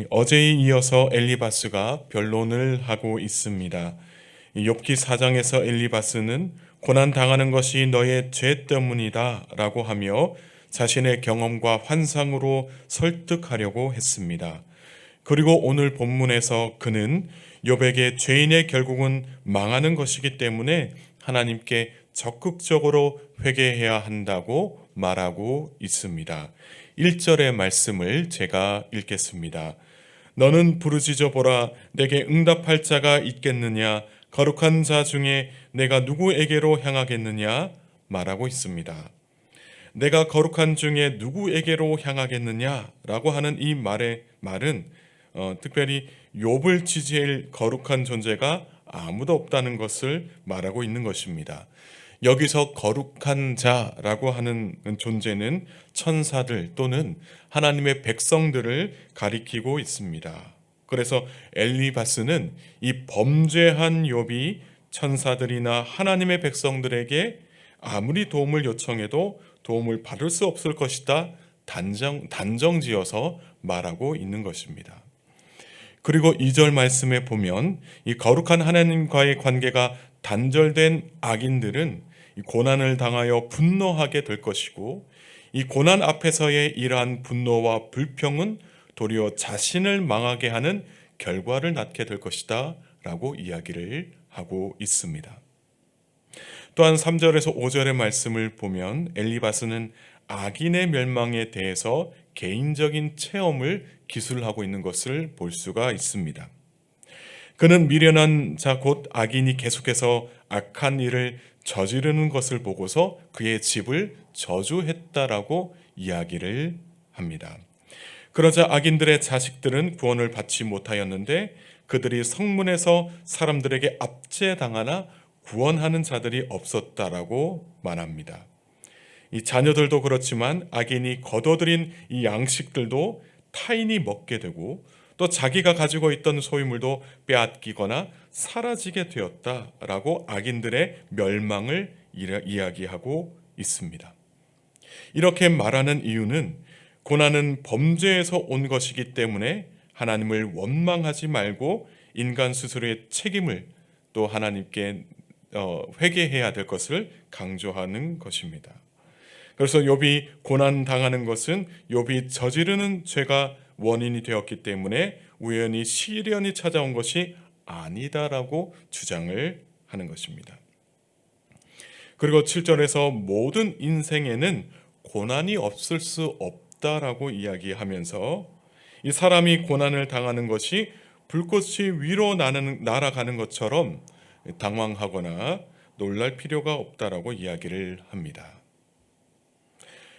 어제에 이어서 엘리바스가 변론을 하고 있습니다. 욥기 4장에서 엘리바스는 고난 당하는 것이 너의 죄 때문이다 라고 하며 자신의 경험과 환상으로 설득하려고 했습니다. 그리고 오늘 본문에서 그는 욥에게 죄인의 결국은 망하는 것이기 때문에 하나님께 적극적으로 회개해야 한다고 말하고 있습니다. 1절의 말씀을 제가 읽겠습니다. 너는 부르짖어 보라. 내게 응답할 자가 있겠느냐? 거룩한 자 중에 내가 누구에게로 향하겠느냐? 말하고 있습니다. 내가 거룩한 중에 누구에게로 향하겠느냐라고 하는 이 말은 특별히 욥을 지지할 거룩한 존재가 아무도 없다는 것을 말하고 있는 것입니다. 여기서 거룩한 자라고 하는 존재는 천사들 또는 하나님의 백성들을 가리키고 있습니다. 그래서 엘리바스는 이 범죄한 욥이 천사들이나 하나님의 백성들에게 아무리 도움을 요청해도 도움을 받을 수 없을 것이다 단정지어서 말하고 있는 것입니다. 그리고 2절 말씀에 보면 이 거룩한 하나님과의 관계가 단절된 악인들은 이 고난을 당하여 분노하게 될 것이고 이 고난 앞에서의 이러한 분노와 불평은 도리어 자신을 망하게 하는 결과를 낳게 될 것이다 라고 이야기를 하고 있습니다. 또한 3절에서 5절의 말씀을 보면 엘리바스는 악인의 멸망에 대해서 개인적인 체험을 기술하고 있는 것을 볼 수가 있습니다. 그는 미련한 자 곧 악인이 계속해서 악한 일을 저지르는 것을 보고서 그의 집을 저주했다라고 이야기를 합니다. 그러자 악인들의 자식들은 구원을 받지 못하였는데 그들이 성문에서 사람들에게 압제당하나 구원하는 자들이 없었다라고 말합니다. 이 자녀들도 그렇지만 악인이 거둬들인 이 양식들도 타인이 먹게 되고 또 자기가 가지고 있던 소유물도 빼앗기거나 사라지게 되었다라고 악인들의 멸망을 이야기하고 있습니다. 이렇게 말하는 이유는 고난은 범죄에서 온 것이기 때문에 하나님을 원망하지 말고 인간 스스로의 책임을 또 하나님께 회개해야 될 것을 강조하는 것입니다. 그래서 욥이 고난 당하는 것은 욥이 저지르는 죄가 원인이 되었기 때문에 우연히 시련이 찾아온 것이 아니다라고 주장을 하는 것입니다. 그리고 7절에서 모든 인생에는 고난이 없을 수 없다라고 이야기하면서 이 사람이 고난을 당하는 것이 불꽃이 위로 날아가는 것처럼 당황하거나 놀랄 필요가 없다라고 이야기를 합니다.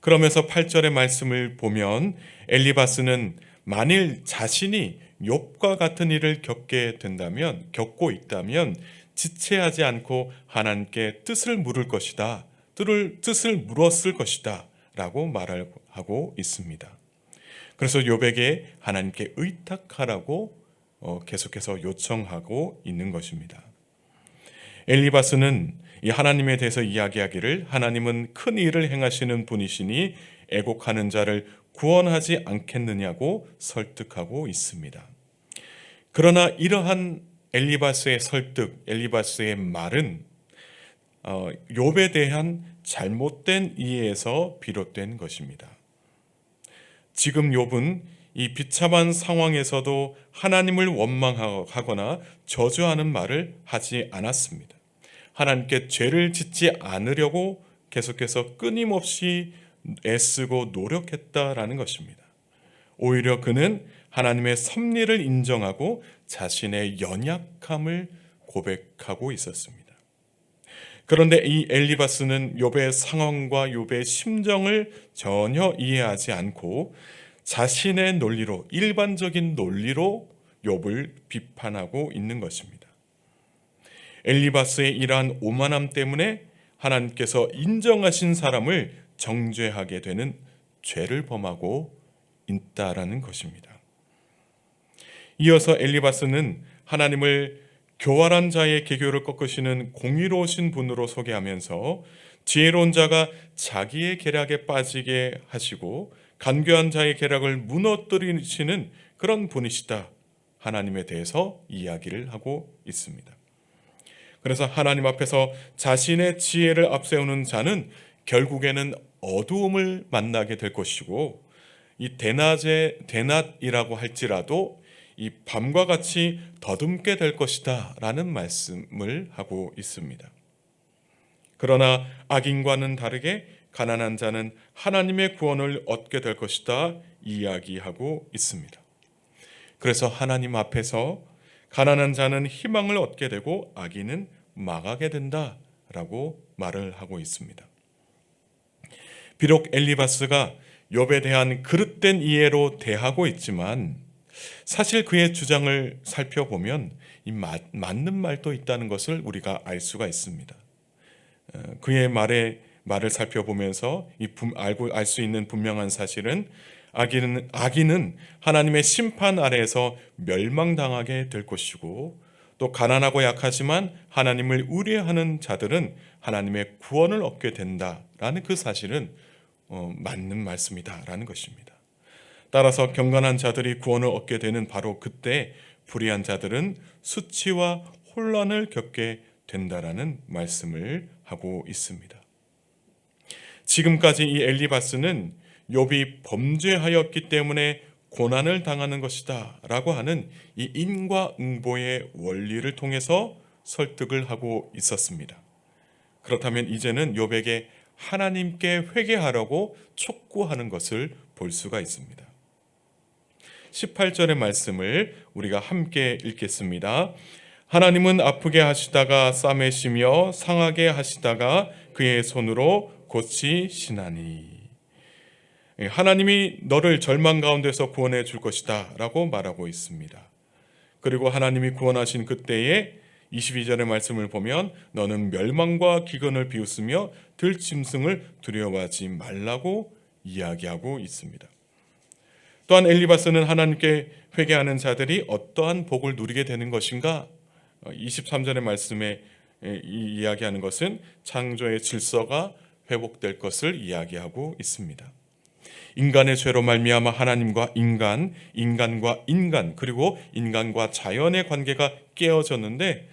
그러면서 8절의 말씀을 보면 엘리바스는 만일 자신이 욥과 같은 일을 겪고 있다면 지체하지 않고 하나님께 뜻을 물을 것이다. 뜻을 물었을 것이다. 라고 말하고 있습니다. 그래서 욥에게 하나님께 의탁하라고 계속해서 요청하고 있는 것입니다. 엘리바스는 이 하나님에 대해서 이야기하기를 하나님은 큰 일을 행하시는 분이시니 애곡하는 자를 구원하지 않겠느냐고 설득하고 있습니다. 그러나 이러한 엘리바스의 설득, 엘리바스의 말은 욥에 대한 잘못된 이해에서 비롯된 것입니다. 지금 욥은 이 비참한 상황에서도 하나님을 원망하거나 저주하는 말을 하지 않았습니다. 하나님께 죄를 짓지 않으려고 계속해서 끊임없이 애쓰고 노력했다라는 것입니다. 오히려 그는 하나님의 섭리를 인정하고 자신의 연약함을 고백하고 있었습니다. 그런데 이 엘리바스는 욥의 상황과 욥의 심정을 전혀 이해하지 않고 자신의 논리로, 일반적인 논리로 욥을 비판하고 있는 것입니다. 엘리바스의 이러한 오만함 때문에 하나님께서 인정하신 사람을 정죄하게 되는 죄를 범하고 있다라는 것입니다. 이어서 엘리바스는 하나님을 교활한 자의 계교를 꺾으시는 공의로우신 분으로 소개하면서 지혜로운 자가 자기의 계략에 빠지게 하시고 간교한 자의 계략을 무너뜨리시는 그런 분이시다. 하나님에 대해서 이야기를 하고 있습니다. 그래서 하나님 앞에서 자신의 지혜를 앞세우는 자는 결국에는 어두움을 만나게 될 것이고, 이 대낮이라고 할지라도 이 밤과 같이 더듬게 될 것이다 라는 말씀을 하고 있습니다. 그러나 악인과는 다르게 가난한 자는 하나님의 구원을 얻게 될 것이다 이야기하고 있습니다. 그래서 하나님 앞에서 가난한 자는 희망을 얻게 되고 악인은 망하게 된다라고 말을 하고 있습니다. 비록 엘리바스가 욥에 대한 그릇된 이해로 대하고 있지만 사실 그의 주장을 살펴보면 맞는 말도 있다는 것을 우리가 알 수가 있습니다. 그의 말을 살펴보면서 알 수 있는 분명한 사실은 악인은 하나님의 심판 아래에서 멸망당하게 될 것이고, 또 가난하고 약하지만 하나님을 의뢰하는 자들은 하나님의 구원을 얻게 된다라는 그 사실은 맞는 말씀이다라는 것입니다. 따라서 경건한 자들이 구원을 얻게 되는 바로 그때 불의한 자들은 수치와 혼란을 겪게 된다라는 말씀을 하고 있습니다. 지금까지 이 엘리바스는 욥이 범죄하였기 때문에 고난을 당하는 것이다 라고 하는 이 인과응보의 원리를 통해서 설득을 하고 있었습니다. 그렇다면 이제는 욥에게 하나님께 회개하라고 촉구하는 것을 볼 수가 있습니다. 18절의 말씀을 우리가 함께 읽겠습니다. 하나님은 아프게 하시다가 싸매시며 상하게 하시다가 그의 손으로 고치시나니. 하나님이 너를 절망 가운데서 구원해 줄 것이다 라고 말하고 있습니다. 그리고 하나님이 구원하신 그때에 22절의 말씀을 보면 너는 멸망과 기근을 비웃으며 들짐승을 두려워하지 말라고 이야기하고 있습니다. 또한 엘리바스는 하나님께 회개하는 자들이 어떠한 복을 누리게 되는 것인가? 23절의 말씀에 이야기하는 것은 창조의 질서가 회복될 것을 이야기하고 있습니다. 인간의 죄로 말미암아 하나님과 인간과 인간, 그리고 인간과 자연의 관계가 깨어졌는데,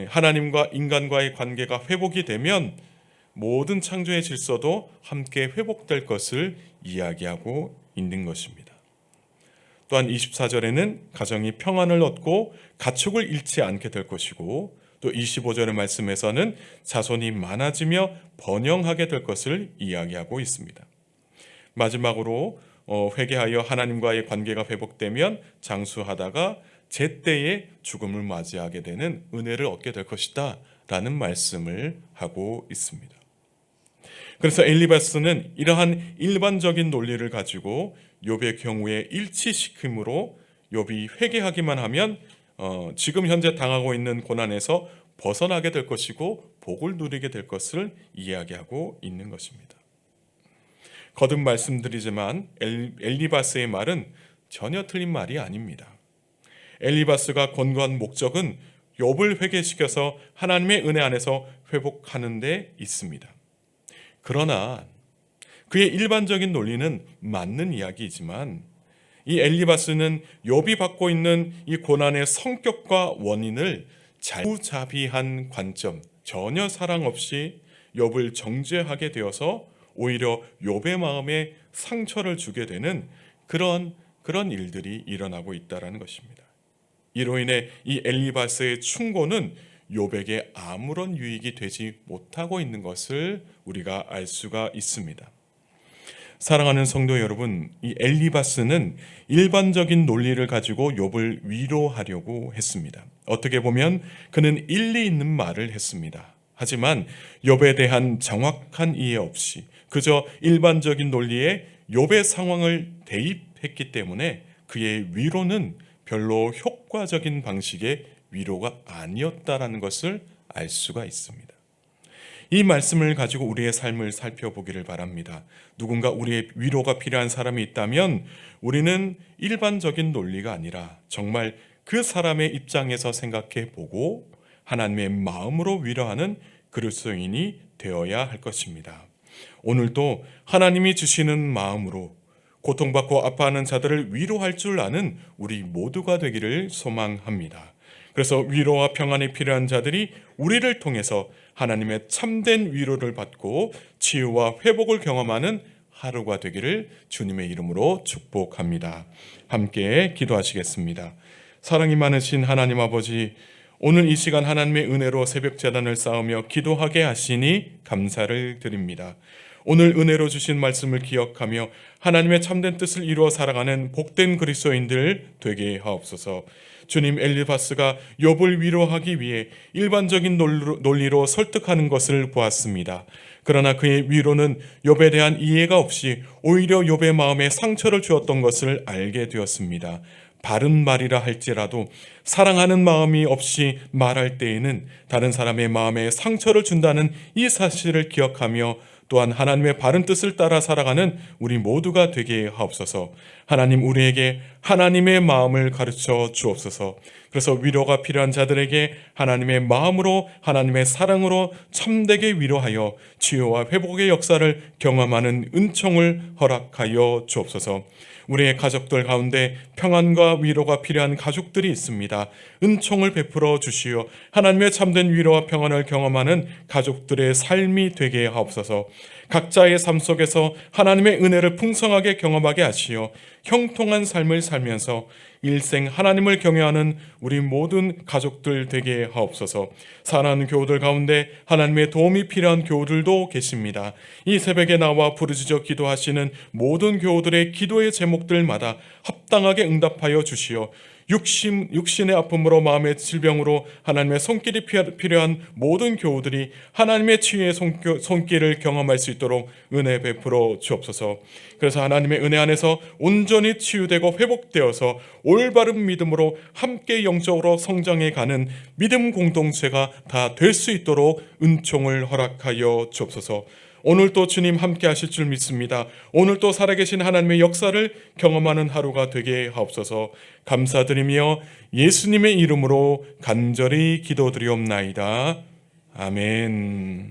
하나님과 인간과의 관계가 회복이 되면 모든 창조의 질서도 함께 회복될 것을 이야기하고 있는 것입니다. 또한 24절에는 가정이 평안을 얻고 가축을 잃지 않게 될 것이고, 또 25절의 말씀에서는 자손이 많아지며 번영하게 될 것을 이야기하고 있습니다. 마지막으로 회개하여 하나님과의 관계가 회복되면 장수하다가 제때에 죽음을 맞이하게 되는 은혜를 얻게 될 것이다 라는 말씀을 하고 있습니다. 그래서 엘리바스는 이러한 일반적인 논리를 가지고 욥의 경우에 일치시킴으로 욥이 회개하기만 하면 지금 현재 당하고 있는 고난에서 벗어나게 될 것이고 복을 누리게 될 것을 이야기하고 있는 것입니다. 거듭 말씀드리지만 엘리바스의 말은 전혀 틀린 말이 아닙니다. 엘리바스가 권고한 목적은 욥을 회개시켜서 하나님의 은혜 안에서 회복하는 데 있습니다. 그러나 그의 일반적인 논리는 맞는 이야기이지만 이 엘리바스는 욥이 받고 있는 이 고난의 성격과 원인을 자유자비한 관점, 전혀 사랑 없이 욥을 정죄하게 되어서 오히려 욥의 마음에 상처를 주게 되는 그런 일들이 일어나고 있다는 것입니다. 이로 인해 이 엘리바스의 충고는 욥에게 아무런 유익이 되지 못하고 있는 것을 우리가 알 수가 있습니다. 사랑하는 성도 여러분, 이 엘리바스는 일반적인 논리를 가지고 욥을 위로하려고 했습니다. 어떻게 보면 그는 일리 있는 말을 했습니다. 하지만 욥에 대한 정확한 이해 없이 그저 일반적인 논리에 욥의 상황을 대입했기 때문에 그의 위로는 별로 효과적인 방식의 위로가 아니었다라는 것을 알 수가 있습니다. 이 말씀을 가지고 우리의 삶을 살펴보기를 바랍니다. 누군가 우리의 위로가 필요한 사람이 있다면 우리는 일반적인 논리가 아니라 정말 그 사람의 입장에서 생각해 보고 하나님의 마음으로 위로하는 그리스도인이 되어야 할 것입니다. 오늘도 하나님이 주시는 마음으로 고통받고 아파하는 자들을 위로할 줄 아는 우리 모두가 되기를 소망합니다. 그래서 위로와 평안이 필요한 자들이 우리를 통해서 하나님의 참된 위로를 받고 치유와 회복을 경험하는 하루가 되기를 주님의 이름으로 축복합니다. 함께 기도하시겠습니다. 사랑이 많으신 하나님 아버지, 오늘 이 시간 하나님의 은혜로 새벽 제단을 쌓으며 기도하게 하시니 감사를 드립니다. 오늘 은혜로 주신 말씀을 기억하며 하나님의 참된 뜻을 이루어 살아가는 복된 그리스도인들 되게 하옵소서. 주님, 엘리바스가 욥을 위로하기 위해 일반적인 논리로 설득하는 것을 보았습니다. 그러나 그의 위로는 욥에 대한 이해가 없이 오히려 욥의 마음에 상처를 주었던 것을 알게 되었습니다. 바른 말이라 할지라도 사랑하는 마음이 없이 말할 때에는 다른 사람의 마음에 상처를 준다는 이 사실을 기억하며 또한 하나님의 바른 뜻을 따라 살아가는 우리 모두가 되게 하옵소서. 하나님, 우리에게 하나님의 마음을 가르쳐 주옵소서. 그래서 위로가 필요한 자들에게 하나님의 마음으로, 하나님의 사랑으로 참되게 위로하여 치유와 회복의 역사를 경험하는 은총을 허락하여 주옵소서. 우리의 가족들 가운데 평안과 위로가 필요한 가족들이 있습니다. 은총을 베풀어 주시어 하나님의 참된 위로와 평안을 경험하는 가족들의 삶이 되게 하옵소서. 각자의 삶 속에서 하나님의 은혜를 풍성하게 경험하게 하시어 형통한 삶을 살면서 일생 하나님을 경외하는 우리 모든 가족들 되게 하옵소서. 사랑하는 교우들 가운데 하나님의 도움이 필요한 교우들도 계십니다. 이 새벽에 나와 부르짖어 기도하시는 모든 교우들의 기도의 제목들마다 합당하게 응답하여 주시어 육신의 아픔으로 마음의 질병으로 하나님의 손길이 필요한 모든 교우들이 하나님의 치유의 손길을 경험할 수 있도록 은혜 베풀어 주옵소서. 그래서 하나님의 은혜 안에서 온전히 치유되고 회복되어서 올바른 믿음으로 함께 영적으로 성장해 가는 믿음 공동체가 다 될 수 있도록 은총을 허락하여 주옵소서. 오늘 또 주님 함께 하실 줄 믿습니다. 오늘 또 살아계신 하나님의 역사를 경험하는 하루가 되게 하옵소서. 감사드리며 예수님의 이름으로 간절히 기도드리옵나이다. 아멘.